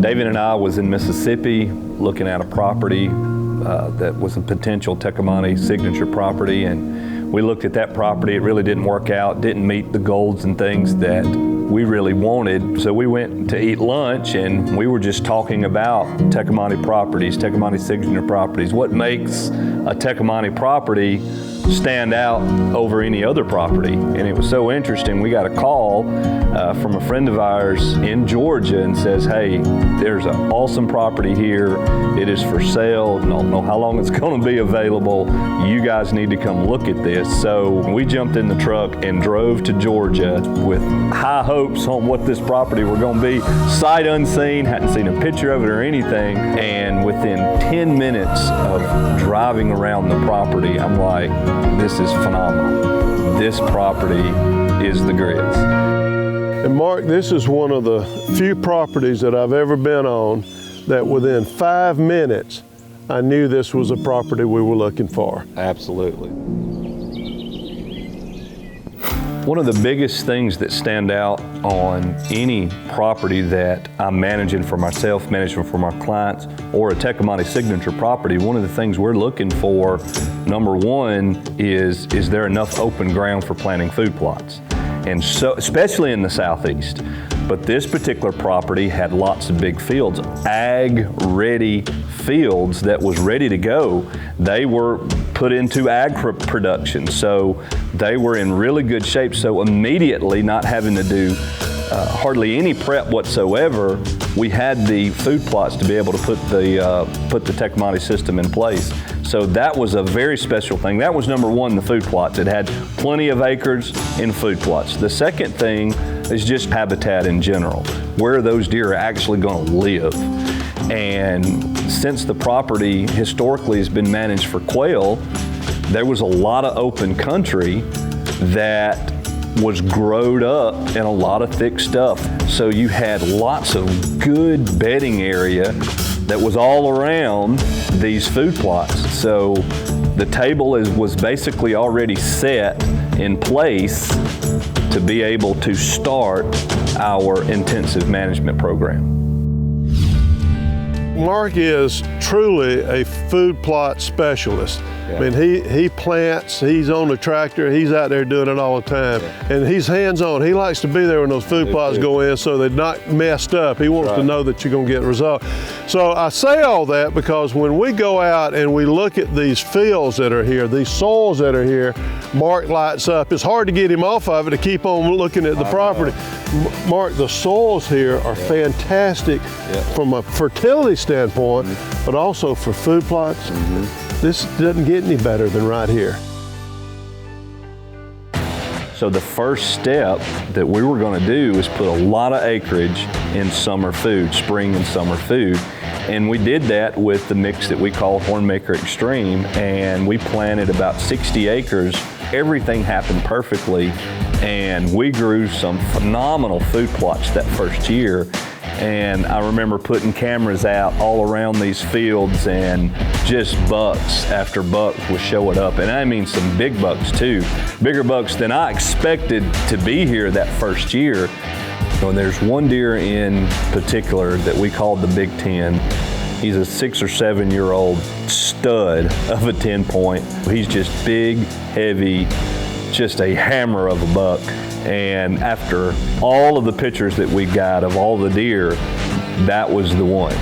David and I was in Mississippi looking at a property that was a potential Tecumseh signature property, and we looked at that property. It really didn't work out, didn't meet the goals and things that we really wanted. So we went to eat lunch, and we were just talking about Tecumseh properties, Tecumseh signature properties. What makes a Tecumseh property stand out over any other property? And it was so interesting. We got a call from a friend of ours in Georgia and says, hey, there's an awesome property here. It is for sale. Don't know how long it's going to be available. You guys need to come look at this. So we jumped in the truck and drove to Georgia with high hopes on what this property were going to be. Sight unseen, hadn't seen a picture of it or anything. And within 10 minutes of driving around the property, I'm like, this is phenomenal. This property is the grits. And Mark, this is one of the few properties that I've ever been on that within 5 minutes, I knew this was a property we were looking for. Absolutely. One of the biggest things that stand out on any property that I'm managing for myself, managing for my clients, or a Tecumseh signature property, one of the things we're looking for, number one, is there enough open ground for planting food plots? And so, especially in the southeast. But this particular property had lots of big fields, ag-ready fields that was ready to go. They were put into ag production, so they were in really good shape. So immediately, not having to do hardly any prep whatsoever, we had the food plots to be able to put the Tecumseh system in place. So that was a very special thing. That was number one, the food plots. It had plenty of acres in food plots. The second thing is just habitat in general, where those deer are actually going to live. And since the property historically has been managed for quail, there was a lot of open country that was growed up in a lot of thick stuff. So you had lots of good bedding area that was all around these food plots. So the table was basically already set in place to be able to start our intensive management program. Mark is truly a food plot specialist. Yeah. I mean, he plants, he's on the tractor, he's out there doing it all the time. Yeah. And he's hands-on. He likes to be there when those food plots go in so they're not messed up. He wants to know that you're going to get a result. So I say all that because when we go out and we look at these fields that are here, these soils that are here, Mark lights up. It's hard to get him off of it to keep on looking at the property. Mark, the soils here are fantastic from a fertility standpoint, but also for food plots. This doesn't get any better than right here. So the first step that we were going to do is put a lot of acreage in summer food, spring and summer food. And we did that with the mix that we call Hornmaker Extreme, and we planted about 60 acres. Everything happened perfectly, and we grew some phenomenal food plots that first year. And I remember putting cameras out all around these fields, and just bucks after bucks was showing up. And I mean some big bucks too, bigger bucks than I expected to be here that first year. And there's one deer in particular that we called the Big 10. He's a 6 or 7 year old stud of a 10-point. He's just big, heavy, just a hammer of a buck. And after all of the pictures that we got of all the deer, that was the one.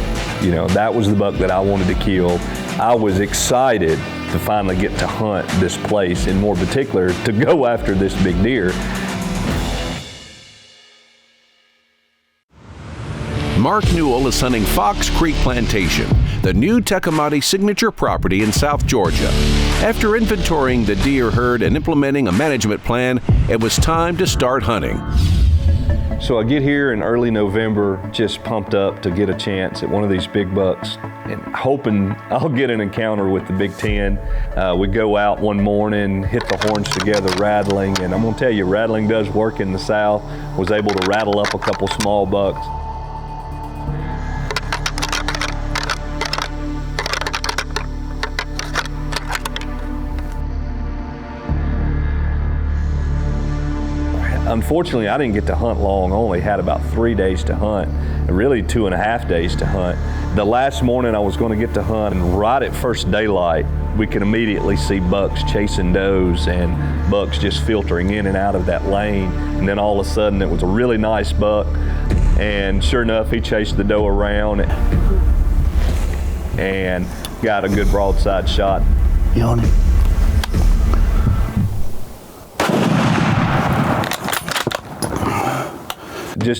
You know, that was the buck that I wanted to kill. I was excited to finally get to hunt this place, and more particular, to go after this big deer. Mark Newell is hunting Fox Creek Plantation, the new Tecumseh signature property in South Georgia. After inventorying the deer herd and implementing a management plan, it was time to start hunting. So I get here in early November, just pumped up to get a chance at one of these big bucks and hoping I'll get an encounter with the Big 10. We go out one morning, hit the horns together rattling, and I'm gonna tell you, rattling does work in the South. Was able to rattle up a couple small bucks. Unfortunately, I didn't get to hunt long. I only had about 3 days to hunt. And really 2.5 days to hunt. The last morning I was going to get to hunt, and right at first daylight, we could immediately see bucks chasing does and bucks just filtering in and out of that lane. And then all of a sudden it was a really nice buck, and sure enough, he chased the doe around and got a good broadside shot. You on it?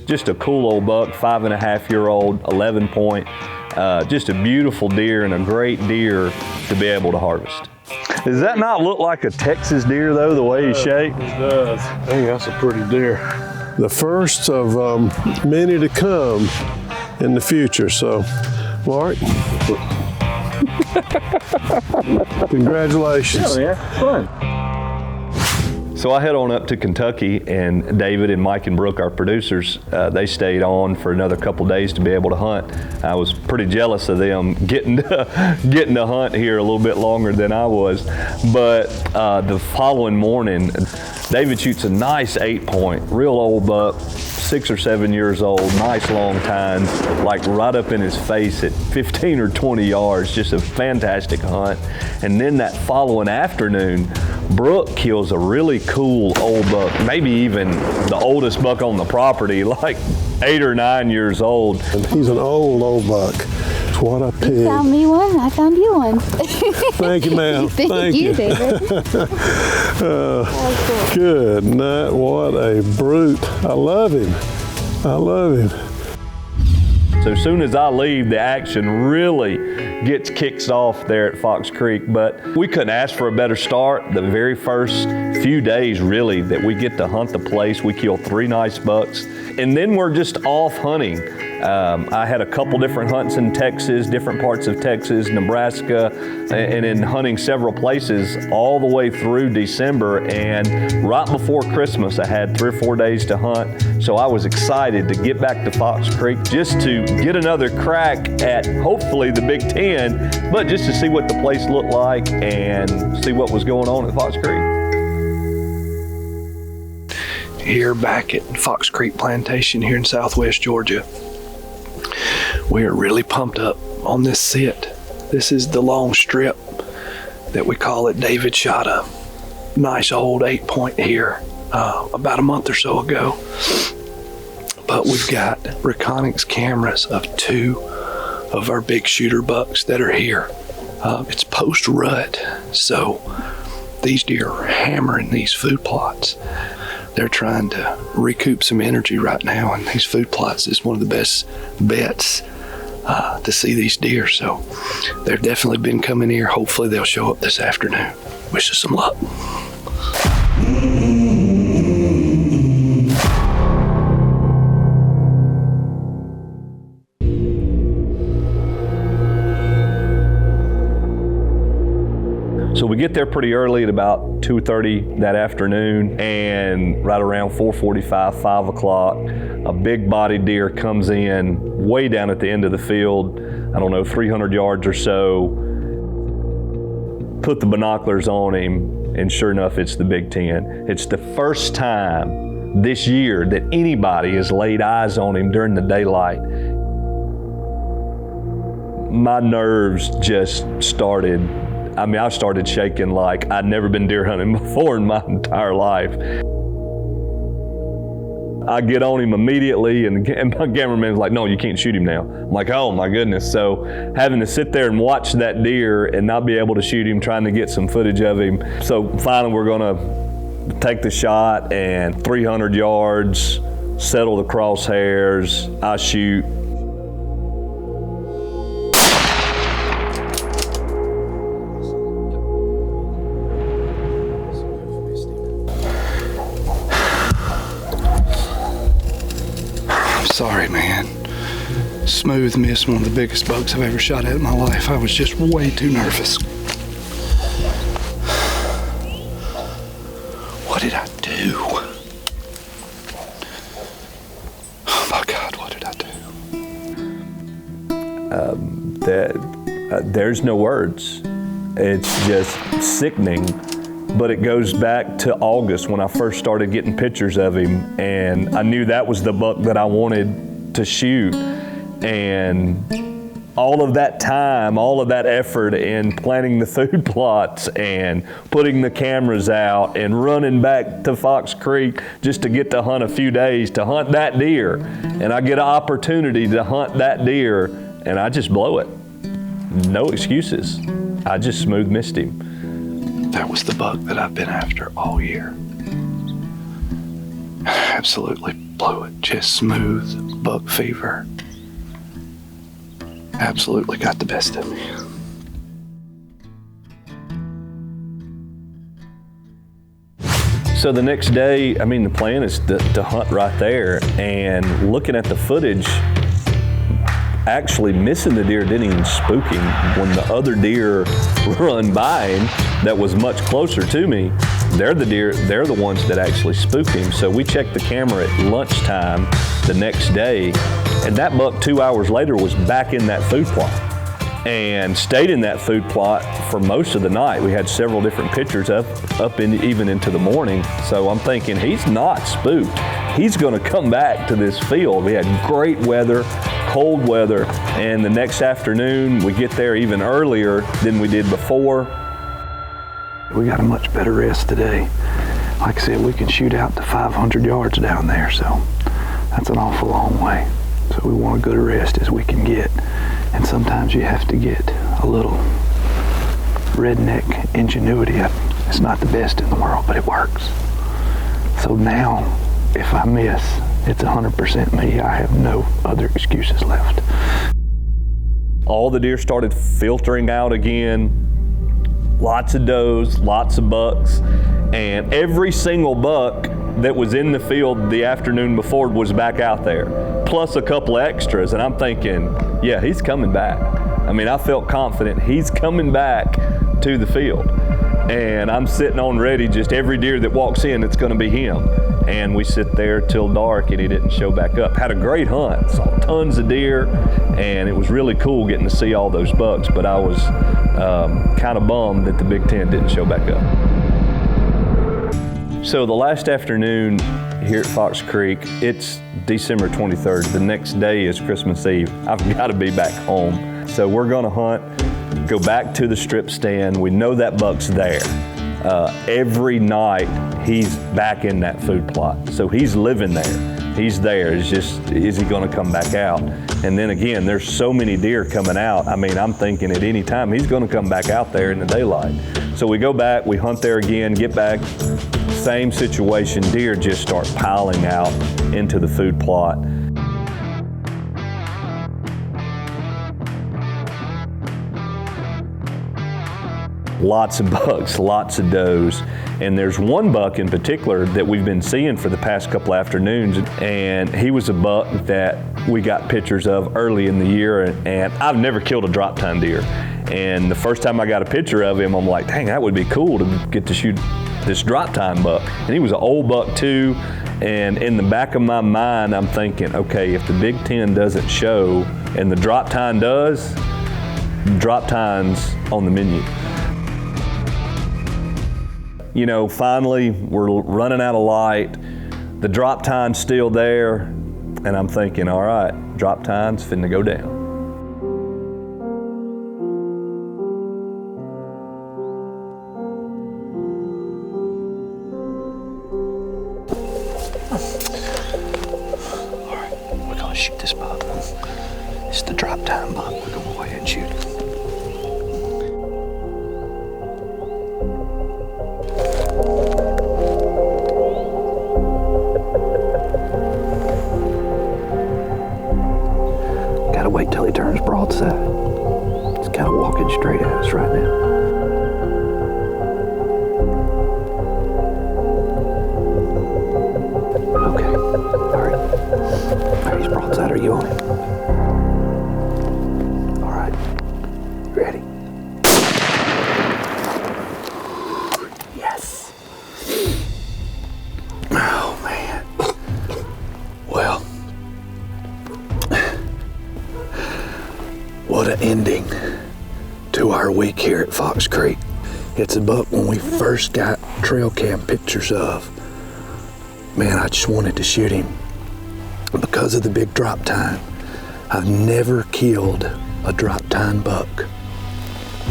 Just a cool old buck, 5.5-year-old, 11 point. Just a beautiful deer and a great deer to be able to harvest. Does that not look like a Texas deer though, the way he's shaped? It does. Hey, that's a pretty deer. The first of many to come in the future. So, Mark, congratulations. Yeah, fun. So I head on up to Kentucky, and David and Mike and Brooke, our producers, they stayed on for another couple days to be able to hunt. I was pretty jealous of them getting to hunt here a little bit longer than I was. But the following morning, David shoots a nice 8-point, real old buck, 6 or 7 years old, nice long tines, like right up in his face at 15 or 20 yards, just a fantastic hunt. And then that following afternoon, Brooke kills a really cool old buck, maybe even the oldest buck on the property, like 8 or 9 years old. And he's an old buck. What a pig. You found me one, I found you one. Thank you, ma'am. Thank you, David. Good night. What a brute. I love him. I love him. So as soon as I leave, the action really gets kicked off there at Fox Creek, but we couldn't ask for a better start. The very first few days, really, that we get to hunt the place, we kill 3 nice bucks, and then we're just off hunting. I had a couple different hunts in Texas, different parts of Texas, Nebraska, and in hunting several places all the way through December. And right before Christmas, I had 3 or 4 days to hunt. So I was excited to get back to Fox Creek just to get another crack at hopefully the Big Ten, but just to see what the place looked like and see what was going on at Fox Creek. Here back at Fox Creek Plantation here in southwest Georgia. We are really pumped up on this sit. This is the long strip that we call it. David shot a nice old 8-point here about a month or so ago. But we've got Reconyx cameras of 2 of our big shooter bucks that are here. It's post-rut, so these deer are hammering these food plots. They're trying to recoup some energy right now, and these food plots is one of the best bets to see these deer. So they've definitely been coming here. Hopefully they'll show up this afternoon. Wish us some luck. So we get there pretty early at about 2:30 that afternoon, and right around 4:45, 5 o'clock, a big-bodied deer comes in way down at the end of the field, I don't know, 300 yards or so. Put the binoculars on him, and sure enough, it's the Big Ten. It's the first time this year that anybody has laid eyes on him during the daylight. My nerves just started, I started shaking like I'd never been deer hunting before in my entire life. I get on him immediately, and my cameraman's like, no, you can't shoot him now. I'm like, oh my goodness. So having to sit there and watch that deer and not be able to shoot him, trying to get some footage of him. So finally we're gonna take the shot, and 300 yards, settle the crosshairs, I shoot. Sorry, man. Smooth miss, one of the biggest bucks I've ever shot at in my life. I was just way too nervous. What did I do? Oh my God, what did I do? There's no words. It's just sickening. But it goes back to August when I first started getting pictures of him, and I knew that was the buck that I wanted to shoot, and all of that time, all of that effort in planning the food plots and putting the cameras out and running back to Fox Creek just to get to hunt a few days to hunt that deer. And I get an opportunity to hunt that deer and I just blow it. No excuses. I just smooth missed him. That was the buck that I've been after all year. Absolutely blew it. Just smooth buck fever. Absolutely got the best of me. So the next day, I mean, the plan is to hunt right there, and looking at the footage, actually missing the deer didn't even spook him. When the other deer run by him that was much closer to me, they're the ones that actually spooked him. So we checked the camera at lunchtime the next day, and that buck 2 hours later was back in that food plot and stayed in that food plot for most of the night. We had several different pictures even into the morning. So I'm thinking, he's not spooked. He's gonna come back to this field. We had great weather, cold weather, and the next afternoon we get there even earlier than we did before. We got a much better rest today. Like I said, we can shoot out to 500 yards down there, so that's an awful long way. So we want as good a rest as we can get. And sometimes you have to get a little redneck ingenuity. It's not the best in the world, but it works. So now, if I miss, it's 100% me. I have no other excuses left. All the deer started filtering out again. Lots of does, lots of bucks, and every single buck that was in the field the afternoon before was back out there, plus a couple of extras, and I'm thinking, yeah, he's coming back. I mean, I felt confident he's coming back to the field, and I'm sitting on ready, just every deer that walks in, it's gonna be him. And we sit there till dark and he didn't show back up. Had a great hunt, saw tons of deer, and it was really cool getting to see all those bucks, but I was kind of bummed that the Big Ten didn't show back up. So the last afternoon here at Fox Creek, it's December 23rd. The next day is Christmas Eve. I've got to be back home. So we're gonna hunt, go back to the strip stand. We know that buck's there. Every night he's back in that food plot. So he's living there. He's there. It's just, is he gonna come back out? And then again, there's so many deer coming out. I mean, I'm thinking at any time he's gonna come back out there in the daylight. So we go back, we hunt there again, get back, same situation. Deer just start piling out into the food plot. Lots of bucks, lots of does. And there's one buck in particular that we've been seeing for the past couple afternoons, and he was a buck that we got pictures of early in the year, and I've never killed a drop tine deer. And the first time I got a picture of him, I'm like, dang, that would be cool to get to shoot this drop tine buck. And he was an old buck too, and in the back of my mind, I'm thinking, okay, if the Big Ten doesn't show and the drop tine does, drop tine's on the menu. You know, finally, we're running out of light. The drop tine's still there, and I'm thinking, all right, drop tine's finna go down. All right, we're gonna shoot this buck. It's the drop tine buck. We're gonna go ahead and shoot it. Wait till he turns broadside. He's kind of walking straight at us right now. Okay, all right. All right, he's broadside. Are you on him? All right, ready? Yes. Oh, man. Well. What an ending to our week here at Fox Creek. It's a buck when we first got trail cam pictures of. Man, I just wanted to shoot him because because of the big drop tine. I've never killed a drop tine buck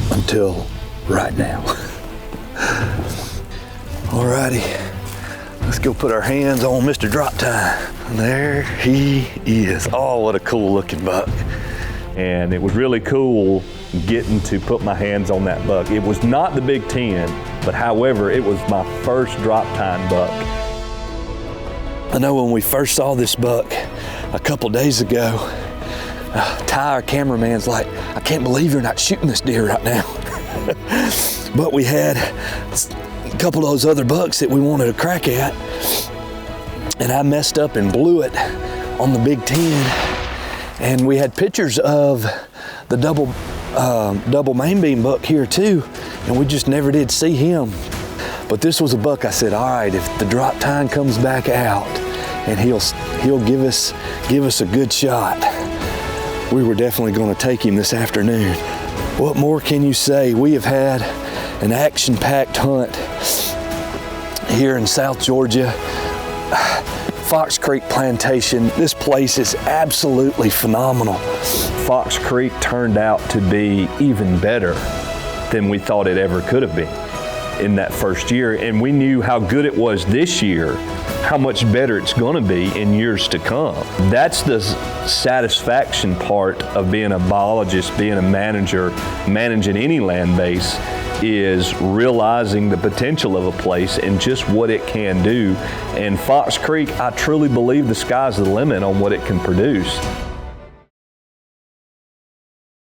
until right now. Alrighty, let's go put our hands on Mr. Drop Tine. There he is. Oh, what a cool looking buck. And it was really cool getting to put my hands on that buck. It was not the Big 10, but however, it was my first drop tine buck. I know when we first saw this buck a couple days ago, Ty, our cameraman's like, I can't believe you're not shooting this deer right now. But we had a couple of those other bucks that we wanted to crack at, and I messed up and blew it on the Big 10. And we had pictures of the double main beam buck here too, and we just never did see him. But this was a buck I said, all right, if the drop tine comes back out and he'll give us a good shot, we were definitely going to take him this afternoon. What more can you say? We have had an action-packed hunt here in South Georgia. Fox Creek Plantation, this place is absolutely phenomenal. Fox Creek turned out to be even better than we thought it ever could have been in that first year, and we knew how good it was this year, how much better it's going to be in years to come. That's the satisfaction part of being a biologist, being a manager, managing any land base, is realizing the potential of a place and just what it can do. And Fox Creek, I truly believe the sky's the limit on what it can produce.